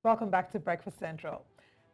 Welcome back to Breakfast Central.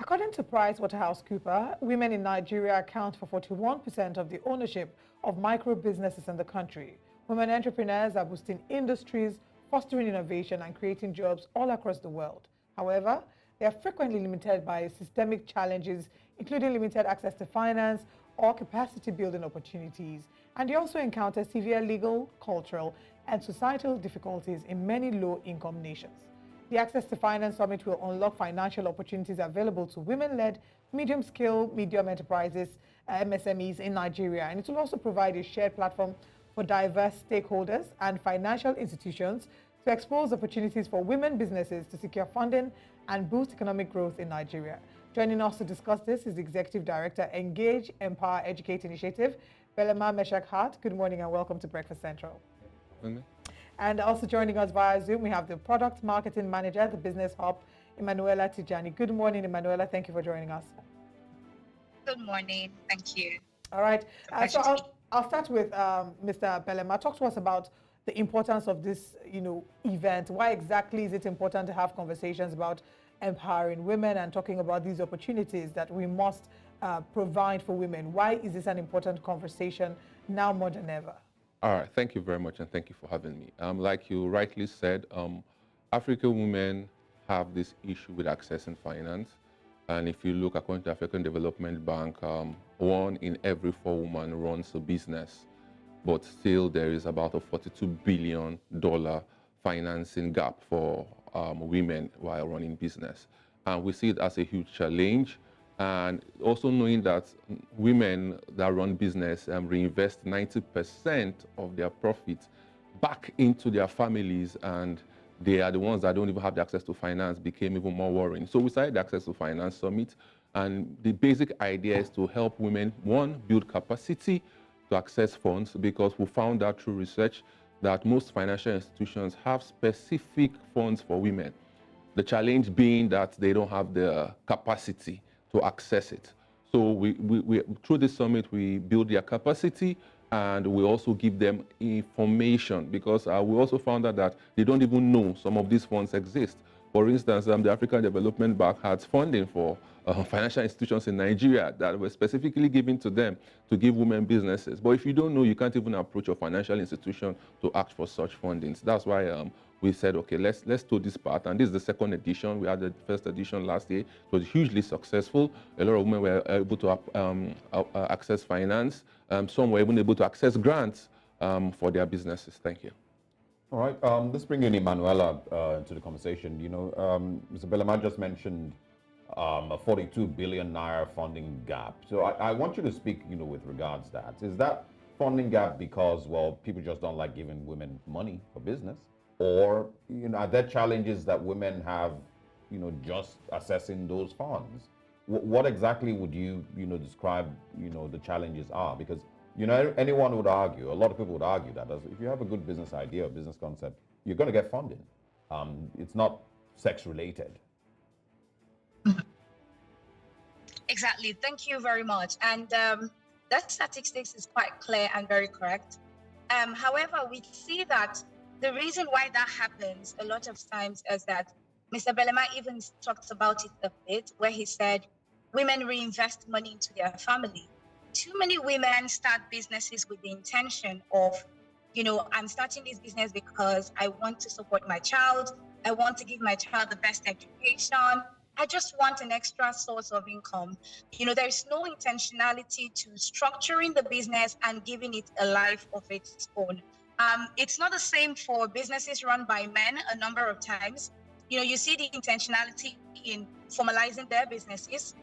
According to Pricewaterhouse Cooper, women in Nigeria account for 41% of the ownership of micro businesses in the country. Women entrepreneurs are boosting industries, fostering innovation and creating jobs all across the world. However, they are frequently limited by systemic challenges, including limited access to finance or capacity building opportunities. And they also encounter severe legal, cultural, and societal difficulties in many low-income nations. The Access to Finance Summit will unlock financial opportunities available to women-led, medium-scale, medium enterprises, MSMEs in Nigeria. And it will also provide a shared platform for diverse stakeholders and financial institutions to expose opportunities for women businesses to secure funding and boost economic growth in Nigeria. Joining us to discuss this is Executive Director, Engage, Empower, Educate Initiative, Belema Meshack-Hart. Good morning and welcome to Breakfast Central. And also joining us via Zoom, we have the Product Marketing Manager at the Business Hub, Emmanuela Tijani. Good morning, Emmanuela. Thank you for joining us. Good morning. Thank you. All right. So I'll start with Mr. Belema. Talk to us about the importance of this, event. Why exactly is it important to have conversations about empowering women and talking about these opportunities that we must provide for women? Why is this an important conversation now more than ever? All right, thank you very much, and thank you for having me. Like you rightly said, African women have this issue with accessing finance. And if you look according to African Development Bank, 1 in every 4 women runs a business. But still, there is about a $42 billion financing gap for women while running business. And we see it as a huge challenge. And also knowing that women that run business reinvest 90% of their profits back into their families, and they are the ones that don't even have the access to finance, became even more worrying. So we started the Access to Finance Summit, and the basic idea is to help women, 1, build capacity to access funds, because we found out through research that most financial institutions have specific funds for women. The challenge being that they don't have the capacity to access it. So we through this summit, we build their capacity, and we also give them information, because we also found out that they don't even know some of these funds exist. For instance, the African Development Bank has funding for financial institutions in Nigeria that were specifically given to them to give women businesses. But if you don't know, you can't even approach a financial institution to ask for such fundings. That's why we said, okay, let's do this part. And this is the second edition. We had the first edition last year. It was hugely successful. A lot of women were able to access finance. Some were even able to access grants for their businesses. Thank you. All right, let's bring in Emmanuela into the conversation. Mr. Belema just mentioned a 42 billion naira funding gap. So I want you to speak, with regards to that. Is that funding gap because, well, people just don't like giving women money for business? Or, are there challenges that women have, just accessing those funds? What exactly would you, describe, the challenges are? Because anyone would argue, a lot of people would argue that if you have a good business idea or business concept, you're going to get funding. It's not sex related. Exactly. Thank you very much. And that statistics is quite clear and very correct. However, we see that the reason why that happens a lot of times is that Mr. Belema even talked about it a bit, where he said women reinvest money into their family. Too many women start businesses with the intention of, I'm starting this business because I want to support my child. I want to give my child the best education. I just want an extra source of income. There is no intentionality to structuring the business and giving it a life of its own. It's not the same for businesses run by men a number of times. You see the intentionality in formalizing their businesses.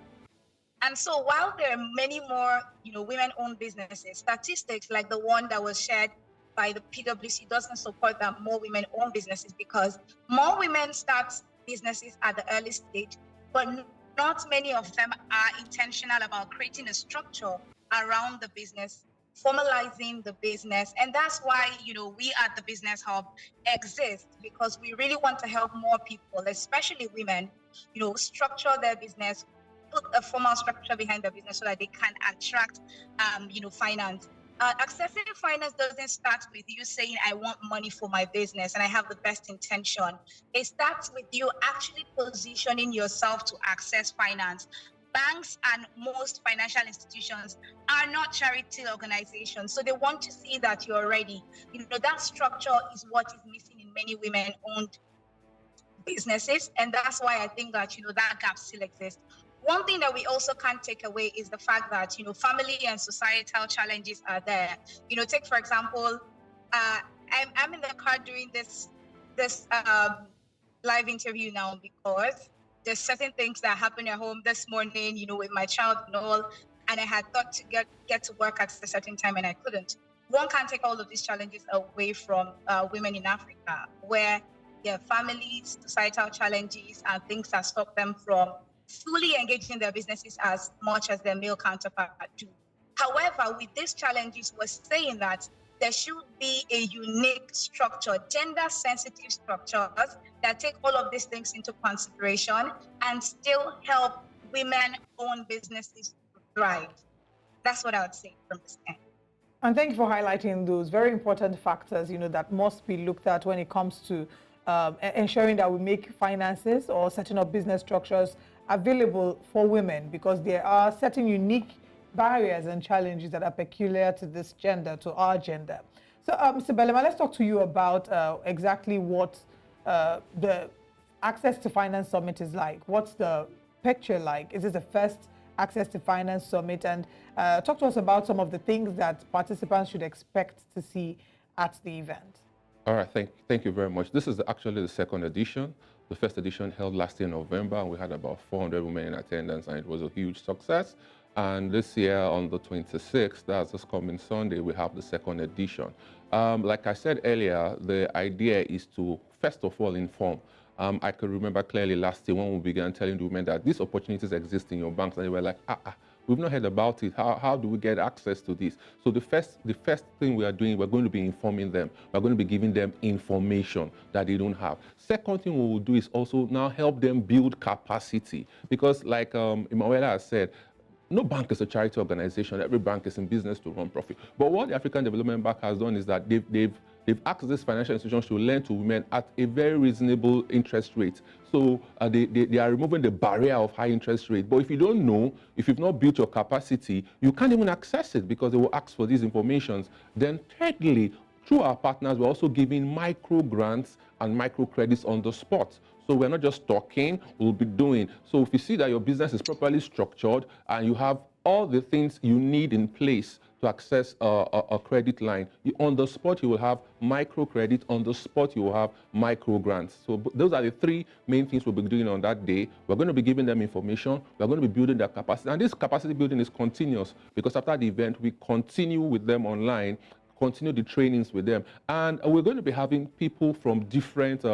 And so while there are many more, women-owned businesses, statistics like the one that was shared by the PwC doesn't support that more women own businesses, because more women start businesses at the early stage, but not many of them are intentional about creating a structure around the business, formalizing the business. And that's why, we at the Business Hub exist, because we really want to help more people, especially women, structure their business, put a formal structure behind the business so that they can attract, finance. Accessing finance doesn't start with you saying, I want money for my business and I have the best intention. It starts with you actually positioning yourself to access finance. Banks and most financial institutions are not charity organizations. So they want to see that you're ready. That structure is what is missing in many women-owned businesses. And that's why I think that, that gap still exists. One thing that we also can't take away is the fact that, family and societal challenges are there. Take, for example, I'm in the car doing this live interview now because there's certain things that happened at home this morning, with my child and all, and I had thought to get to work at a certain time and I couldn't. One can't take all of these challenges away from women in Africa, where their families, societal challenges, and things that stop them from fully engaging in their businesses as much as their male counterpart do. However, with these challenges, we're saying that there should be a unique structure, gender-sensitive structures that take all of these things into consideration and still help women-owned businesses to thrive. That's what I would say from this end. And thank you for highlighting those very important factors, that must be looked at when it comes to ensuring that we make finances or setting up business structures available for women, because there are certain unique barriers and challenges that are peculiar to this gender, to our gender. So, Mr. Belema, let's talk to you about exactly what the Access to Finance Summit is like. What's the picture like? Is this the first Access to Finance Summit? And talk to us about some of the things that participants should expect to see at the event. All right, thank you very much. This is actually the second edition. The first edition held last year in November, and we had about 400 women in attendance, and it was a huge success. And this year, on the 26th, that's this coming Sunday, we have the second edition. Like I said earlier, the idea is to, first of all, inform. I can remember clearly last year when we began telling the women that these opportunities exist in your banks, and they were like, we've not heard about it. How do we get access to this? So the first thing we are doing, we're going to be informing them. We're going to be giving them information that they don't have. Second thing we will do is also now help them build capacity. Because like Emmanuela has said, no bank is a charity organization. Every bank is in business to run profit. But what the African Development Bank has done is that they've asked these financial institutions to lend to women at a very reasonable interest rate. So they are removing the barrier of high interest rate. But if you don't know, if you've not built your capacity, you can't even access it because they will ask for these informations. Then thirdly, through our partners, we're also giving micro grants and micro credits on the spot. So we're not just talking, we'll be doing. So if you see that your business is properly structured and you have all the things you need in place to access a credit line, on the spot you will have micro credit, on the spot you will have micro grants. So those are the three main things we'll be doing on that day. We're going to be giving them information, we're going to be building their capacity, and this capacity building is continuous because after the event we continue with them online, continue the trainings with them, and we're going to be having people from different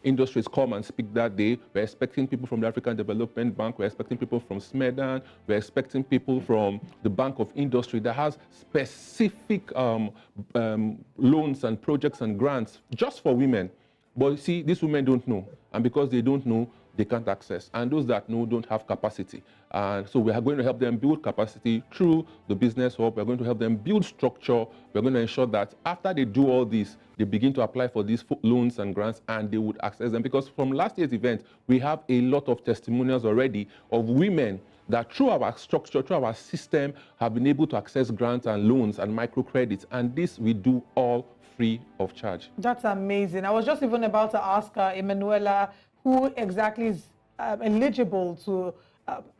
industries come and speak that day. We're expecting people from the African Development Bank, we're expecting people from SMEDAN, we're expecting people from the Bank of Industry that has specific loans and projects and grants just for women. But you see, these women don't know, and because they don't know, they can't access. And those that know don't have capacity. And so we are going to help them build capacity through the business hub. We're going to help them build structure. We're going to ensure that after they do all this, they begin to apply for these loans and grants and they would access them. Because from last year's event, we have a lot of testimonials already of women that through our structure, through our system, have been able to access grants and loans and microcredits. And this we do all free of charge. That's amazing. I was just even about to ask Emmanuela who exactly is eligible to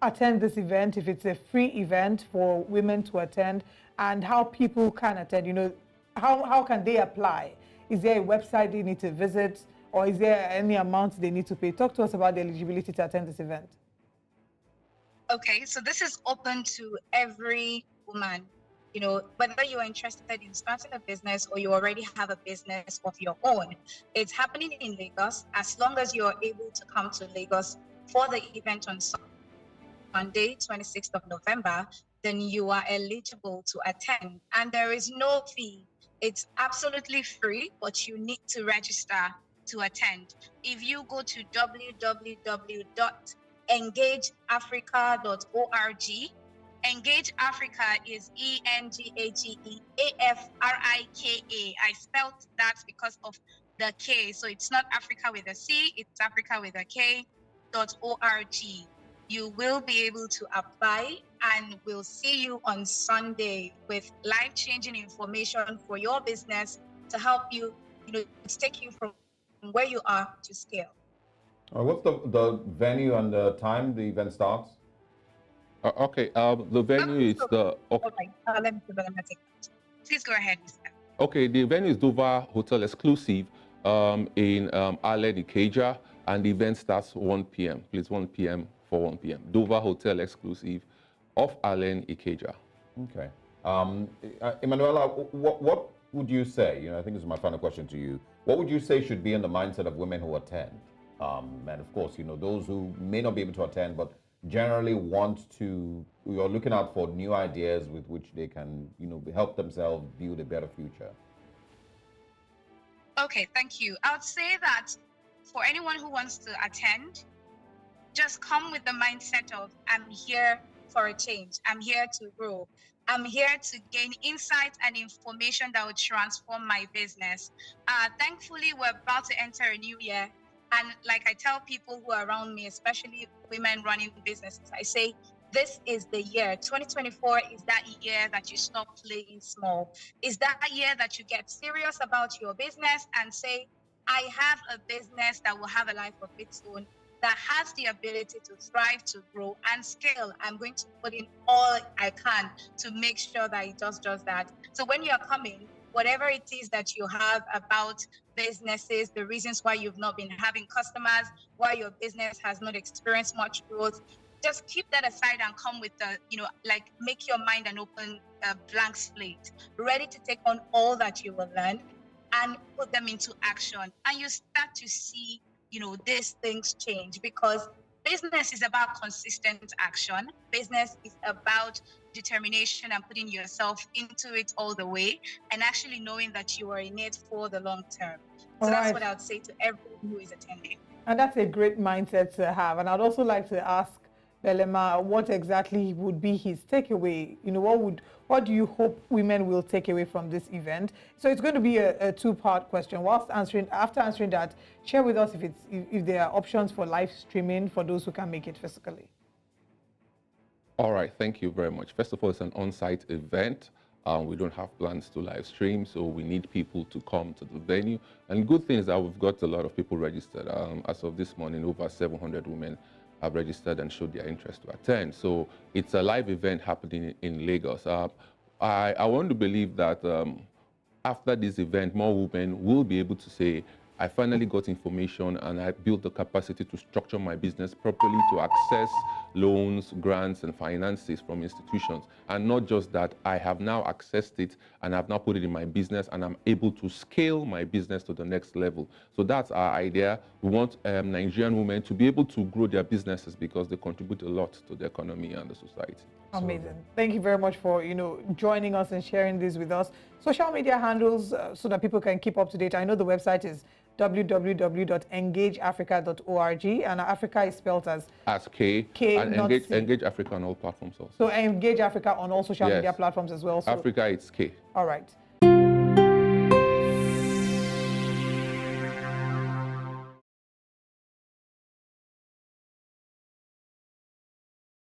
attend this event, if it's a free event for women to attend, and how people can attend. How can they apply? Is there a website they need to visit, or is there any amount they need to pay? Talk to us about the eligibility to attend this event. Okay, so this is open to every woman. Whether you're interested in starting a business or you already have a business of your own, it's happening in Lagos. As long as you're able to come to Lagos for the event on Sunday, 26th of November, then you are eligible to attend. And there is no fee. It's absolutely free, but you need to register to attend. If you go to www.engageafrica.org, Engage Africa is ENGAGEAFRIKA. I spelled that because of the K. So it's not Africa with a C, it's Africa with a K.org. You will be able to apply, and we'll see you on Sunday with life-changing information for your business to help you, to take you from where you are to scale. What's the venue and the time the event starts? Okay, the venue is the... Okay, let me take that. Please go ahead, Mr. Okay, the venue is Dover Hotel Exclusive in Allen, Ikeja, and the event starts 1 p.m. Please, 1 p.m. for 1 p.m. Dover Hotel Exclusive of Allen, Ikeja. Okay. Emmanuela, what would you say? I think this is my final question to you. What would you say should be in the mindset of women who attend? And of course, those who may not be able to attend, but generally want to, you're looking out for new ideas with which they can, help themselves build a better future. Okay, thank you. I would say that for anyone who wants to attend, just come with the mindset of, I'm here for a change. I'm here to grow. I'm here to gain insight and information that will transform my business. Thankfully, we're about to enter a new year. And like I tell people who are around me, especially women running businesses, I say, this is the year. 2024 is that year that you stop playing small. Is that year that you get serious about your business and say, I have a business that will have a life of its own, that has the ability to thrive, to grow and scale. I'm going to put in all I can to make sure that it does just that. So when you're coming, whatever it is that you have about businesses, the reasons why you've not been having customers, why your business has not experienced much growth, just keep that aside and come with the, make your mind an open blank slate, ready to take on all that you will learn and put them into action. And you start to see, these things change, because business is about consistent action. Business is about determination and putting yourself into it all the way and actually knowing that you are in it for the long term. So that's what I would say to everyone who is attending. And that's a great mindset to have. And I'd also like to ask Belema, what exactly would be his takeaway? What do you hope women will take away from this event? So it's going to be a two-part question. After answering that, share with us if there are options for live streaming for those who can make it physically. All right, thank you very much. First of all, it's an on-site event. We don't have plans to live stream, so we need people to come to the venue. And good thing is that we've got a lot of people registered. As of this morning, over 700 women have registered and showed their interest to attend. So it's a live event happening in Lagos. I want to believe that after this event, more women will be able to say, I finally got information and I built the capacity to structure my business properly, to access loans, grants, and finances from institutions. And not just that, I have now accessed it and I've now put it in my business and I'm able to scale my business to the next level. So that's our idea. We want Nigerian women to be able to grow their businesses because they contribute a lot to the economy and the society. Amazing. Thank you very much for, joining us and sharing this with us. Social media handles so that people can keep up to date. I know the website is www.engageafrica.org, and Africa is spelled as K, and engage Africa on all platforms also. So Engage Africa on all social media platforms as well. So Africa, it's K. All right.